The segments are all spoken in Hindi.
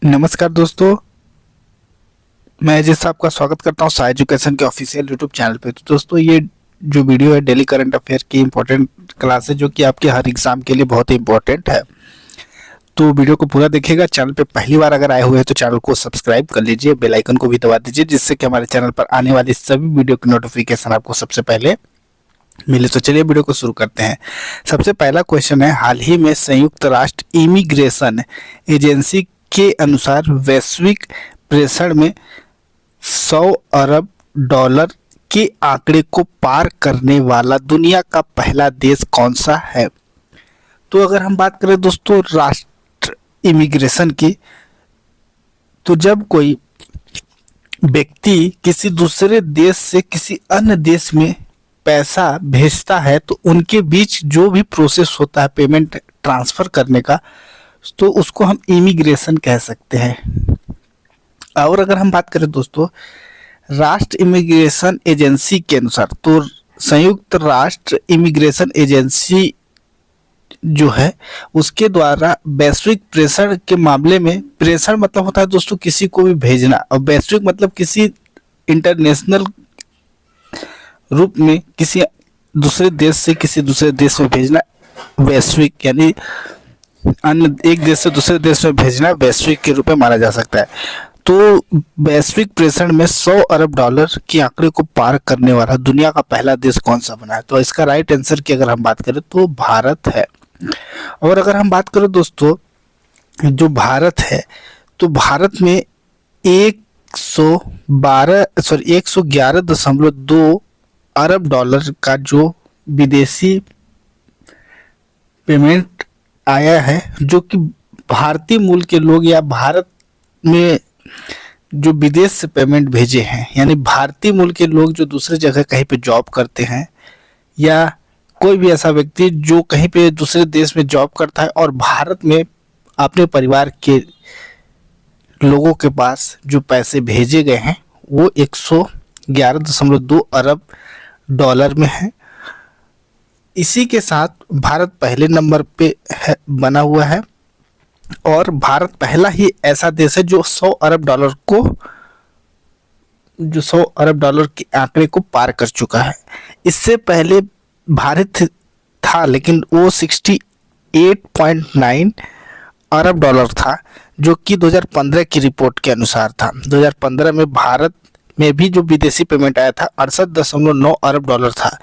नमस्कार दोस्तों, मैं अजय साहब का स्वागत करता हूं साई एजुकेशन के ऑफिशियल यूट्यूब चैनल पे। तो दोस्तों, ये जो वीडियो है डेली करंट अफेयर की इम्पोर्टेंट क्लास है, जो कि आपके हर एग्जाम के लिए बहुत ही इम्पोर्टेंट है। तो वीडियो को पूरा देखिएगा। चैनल पे पहली बार अगर आए हुए हैं तो चैनल को सब्सक्राइब कर लीजिए, बेल आइकन को भी दबा दीजिए, जिससे कि हमारे चैनल पर आने वाली सभी वीडियो की नोटिफिकेशन आपको सबसे पहले मिले। तो चलिए वीडियो को शुरू करते हैं। सबसे पहला क्वेश्चन है, हाल ही में संयुक्त राष्ट्र इमिग्रेशन एजेंसी के अनुसार वैश्विक प्रेषण में 100 अरब डॉलर के आंकड़े को पार करने वाला दुनिया का पहला देश कौन सा है? तो अगर हम बात करें दोस्तों राष्ट्र इमिग्रेशन की, तो जब कोई व्यक्ति किसी दूसरे देश से किसी अन्य देश में पैसा भेजता है, तो उनके बीच जो भी प्रोसेस होता है पेमेंट ट्रांसफर करने का, तो उसको हम इमिग्रेशन कह सकते हैं। और अगर हम बात करें दोस्तों राष्ट्र इमिग्रेशन एजेंसी के अनुसार, तो संयुक्त राष्ट्र इमिग्रेशन एजेंसी जो है उसके द्वारा वैश्विक प्रेषण के मामले में, प्रेषण मतलब होता है दोस्तों किसी को भी भेजना, और वैश्विक मतलब किसी इंटरनेशनल रूप में किसी दूसरे देश से किसी दूसरे देश में भेजना, वैश्विक यानी अन्य एक देश से दूसरे देश में भेजना वैश्विक के रूप में माना जा सकता है। तो वैश्विक प्रेषण में 100 अरब डॉलर के आंकड़े को पार करने वाला दुनिया का पहला देश कौन सा बना है? तो इसका राइट आंसर की अगर हम बात करें तो भारत है। और अगर हम बात करें दोस्तों जो भारत है, तो भारत में 111.2 अरब डॉलर का जो विदेशी पेमेंट आया है, जो कि भारतीय मूल के लोग या भारत में जो विदेश से पेमेंट भेजे हैं, यानी भारतीय मूल के लोग जो दूसरे जगह कहीं पे जॉब करते हैं, या कोई भी ऐसा व्यक्ति जो कहीं पे दूसरे देश में जॉब करता है और भारत में अपने परिवार के लोगों के पास जो पैसे भेजे गए हैं वो 111.2 अरब डॉलर में है। इसी के साथ भारत पहले नंबर पे बना हुआ है, और भारत पहला ही ऐसा देश है जो 100 अरब डॉलर के आंकड़े को पार कर चुका है। इससे पहले भारत था, लेकिन वो 68.9 अरब डॉलर था, जो कि 2015 की रिपोर्ट के अनुसार था। 2015 में भारत में भी जो विदेशी पेमेंट आया था 68.9 अरब डॉलर था।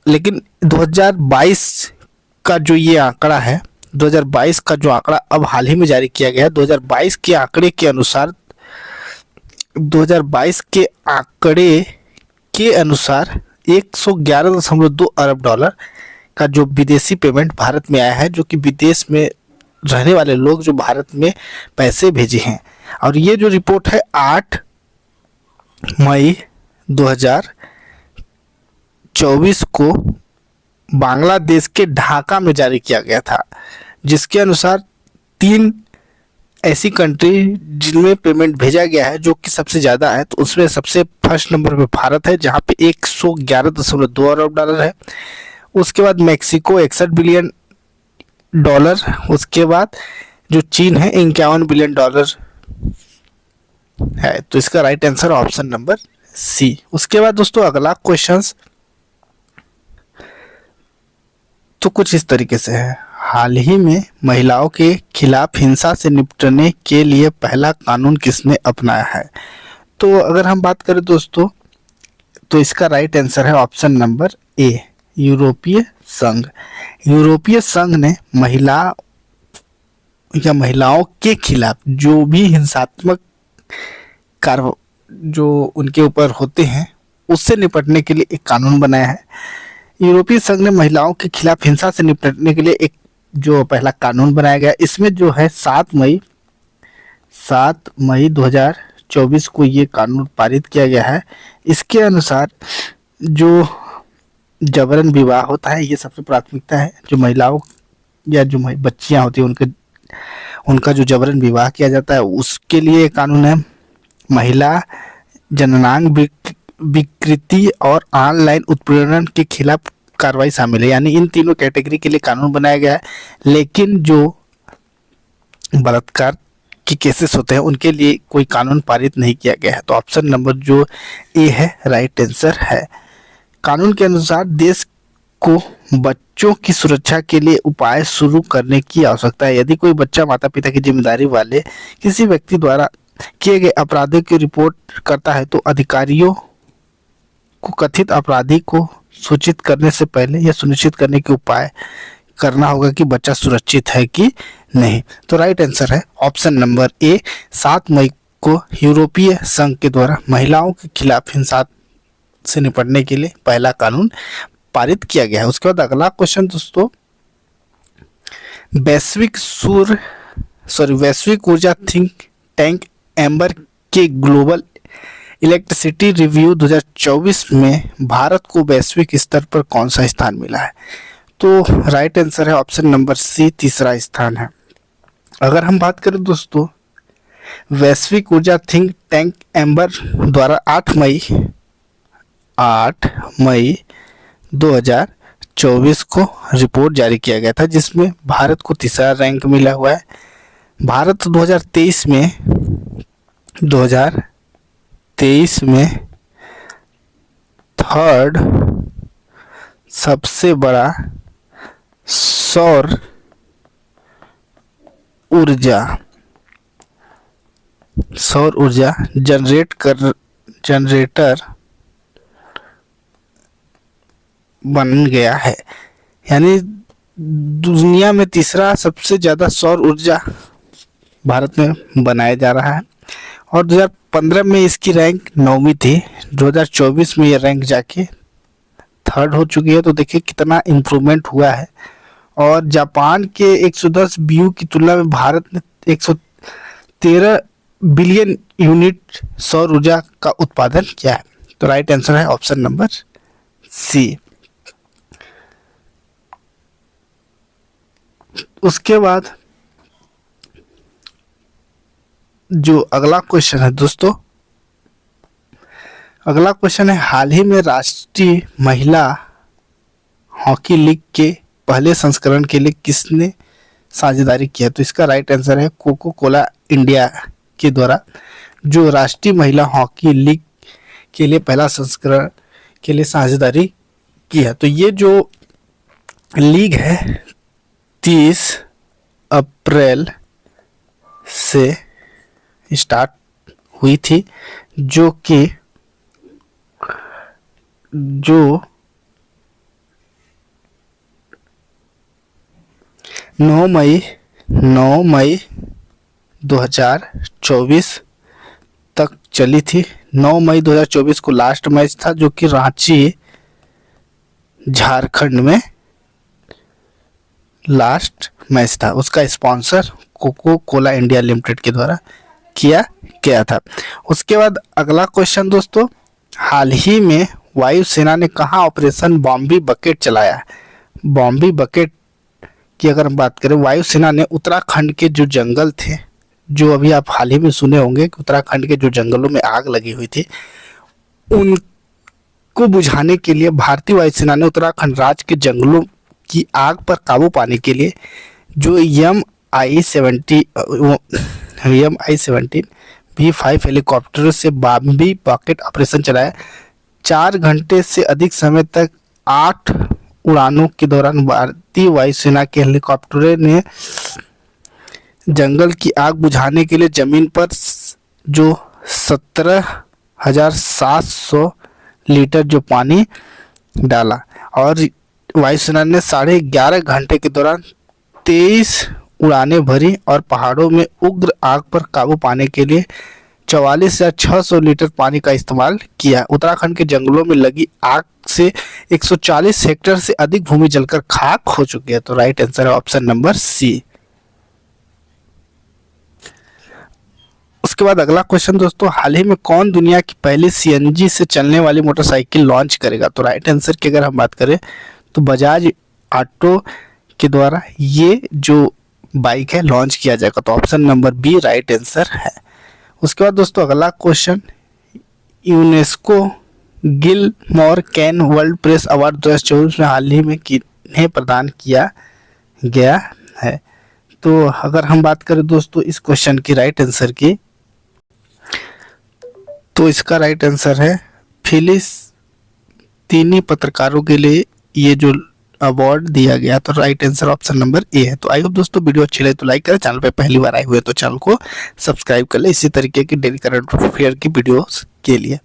लेकिन 2022 का जो ये आंकड़ा है, 2022 का जो आंकड़ा अब हाल ही में जारी किया गया है, 2022 के आंकड़े के अनुसार 111.2 अरब डॉलर का जो विदेशी पेमेंट भारत में आया है, जो कि विदेश में रहने वाले लोग जो भारत में पैसे भेजे हैं। और ये जो रिपोर्ट है 8 मई 2024 को बांग्लादेश के ढाका में जारी किया गया था, जिसके अनुसार 3 ऐसी कंट्री जिनमें पेमेंट भेजा गया है जो कि सबसे ज़्यादा है, तो उसमें सबसे फर्स्ट नंबर पे भारत है, जहाँ पे 111.2 अरब डॉलर है। उसके बाद मैक्सिको 61 बिलियन डॉलर, उसके बाद जो चीन है 51 बिलियन डॉलर है। तो इसका right answer option number C. उसके बाद दोस्तों अगला क्वेश्चन तो कुछ इस तरीके से है, हाल ही में महिलाओं के खिलाफ हिंसा से निपटने के लिए पहला कानून किसने अपनाया है? तो अगर हम बात करें दोस्तों, तो इसका राइट आंसर है ऑप्शन नंबर ए, यूरोपीय संघ। यूरोपीय संघ ने महिलाओं के खिलाफ जो भी हिंसात्मक कार्य जो उनके ऊपर होते हैं उससे निपटने के लिए एक कानून बनाया है। यूरोपीय संघ ने महिलाओं के खिलाफ हिंसा से निपटने के लिए एक जो पहला कानून बनाया गया, इसमें जो है 7 मई 2024 को ये कानून पारित किया गया है। इसके अनुसार जो जबरन विवाह होता है, ये सबसे प्राथमिकता है। जो महिलाओं या जो बच्चियां होती हैं उनका जो जबरन विवाह किया जाता है, उसके लिए कानून है। महिला जननांग विकृति और ऑनलाइन उत्पीड़न के खिलाफ कार्रवाई शामिल है, यानी इन तीनों कैटेगरी के लिए कानून बनाया गया है। लेकिन जो बलात्कार के केसेस होते हैं उनके लिए कोई कानून पारित नहीं किया गया है। तो ऑप्शन नंबर जो ए है राइट आंसर है। कानून के अनुसार देश को बच्चों की सुरक्षा के लिए उपाय शुरू करने की आवश्यकता है। यदि कोई बच्चा माता पिता की जिम्मेदारी वाले किसी व्यक्ति द्वारा किए गए अपराधों की रिपोर्ट करता है तो अधिकारियों को कथित अपराधी को सूचित करने से पहले यह सुनिश्चित करने के उपाय करना होगा कि बच्चा सुरक्षित है कि नहीं। तो राइट आंसर है ऑप्शन नंबर ए। 7 मई को यूरोपीय संघ के द्वारा महिलाओं के खिलाफ हिंसा से निपटने के लिए पहला कानून पारित किया गया है। उसके बाद अगला क्वेश्चन दोस्तों, वैश्विक ऊर्जा थिंक टैंक एम्बर के ग्लोबल इलेक्ट्रिसिटी रिव्यू 2024 में भारत को वैश्विक स्तर पर कौन सा स्थान मिला है? तो राइट आंसर है ऑप्शन नंबर सी, तीसरा स्थान है। अगर हम बात करें दोस्तों, वैश्विक ऊर्जा थिंक टैंक एम्बर द्वारा 8 मई 2024 को रिपोर्ट जारी किया गया था जिसमें भारत को तीसरा रैंक मिला हुआ है। भारत 2023 में थर्ड सबसे बड़ा सौर ऊर्जा जनरेटर बन गया है। यानी दुनिया में तीसरा सबसे ज़्यादा सौर ऊर्जा भारत में बनाया जा रहा है और 2015 में इसकी रैंक 9वीं थी। 2024 में ये रैंक जाके थर्ड हो चुकी है। तो देखिए कितना इम्प्रूवमेंट हुआ है। और जापान के 110 BU की तुलना में भारत ने 113 बिलियन यूनिट सौर ऊर्जा का उत्पादन किया है। तो राइट आंसर है ऑप्शन नंबर सी। उसके बाद जो अगला क्वेश्चन है दोस्तों, अगला क्वेश्चन है हाल ही में राष्ट्रीय महिला हॉकी लीग के पहले संस्करण के लिए किसने साझेदारी किया? तो इसका राइट आंसर है कोको कोला इंडिया के द्वारा जो राष्ट्रीय महिला हॉकी लीग के लिए पहला संस्करण के लिए साझेदारी की है। तो ये जो लीग है 30 अप्रैल से स्टार्ट हुई थी जो 9 मई 2024 तक चली थी। 9 मई 2024 को लास्ट मैच था जो कि रांची झारखंड में लास्ट मैच था। उसका sponsor Coca Cola India Limited के द्वारा किया गया था। उसके बाद अगला क्वेश्चन दोस्तों, हाल ही में वायुसेना ने कहाँ ऑपरेशन बॉम्बी बकेट चलाया? बॉम्बी बकेट की अगर हम बात करें, वायुसेना ने उत्तराखंड के जो जंगल थे, जो अभी आप हाल ही में सुने होंगे कि उत्तराखंड के जो जंगलों में आग लगी हुई थी, उनको बुझाने के लिए भारतीय वायुसेना ने उत्तराखंड राज्य के जंगलों की आग पर काबू पाने के लिए जो MI-17 V5 हेलीकॉप्टर से बॉम्बी बकेट ऑपरेशन चलाया। 4 घंटे से अधिक समय तक 8 उड़ानों के दौरान भारतीय वायुसेना के हेलीकॉप्टरों ने जंगल की आग बुझाने के लिए जमीन पर जो 17,700 लीटर जो पानी डाला और वायुसेना ने 11.5 घंटे के दौरान 23 उड़ानें भरी और पहाड़ों में उग्र आग पर काबू पाने के लिए 44,600 लीटर पानी का इस्तेमाल किया। उत्तराखंड के जंगलों में लगी आग से 140 हेक्टेयर से अधिक भूमि जलकर खाक हो चुकी है। तो राइट आंसर है ऑप्शन नंबर सी। उसके बाद अगला क्वेश्चन दोस्तों, हाल ही में कौन दुनिया की पहली CNG से चलने वाली मोटरसाइकिल लॉन्च करेगा? तो राइट आंसर की अगर हम बात करें तो बजाज ऑटो के द्वारा ये जो बाइक है लॉन्च किया जाएगा। तो option number B right answer है। उसके बाद दोस्तों अगला question, UNESCO Guillermo Cano World Press Award 2024 में हाल ही में किन्हें प्रदान किया गया है? तो अगर हम बात करें दोस्तों इस क्वेश्चन की राइट आंसर की, तो इसका राइट आंसर है फिलिस्तीनी पत्रकारों के लिए ये जो अवार्ड दिया गया। तो right answer option number A है। तो आई होप दोस्तों वीडियो अच्छी लगे तो लाइक करें, चैनल पे पहली बार आए हुए तो चैनल को सब्सक्राइब कर ले इसी तरीके की डेली करंट अफेयर की वीडियोस के लिए।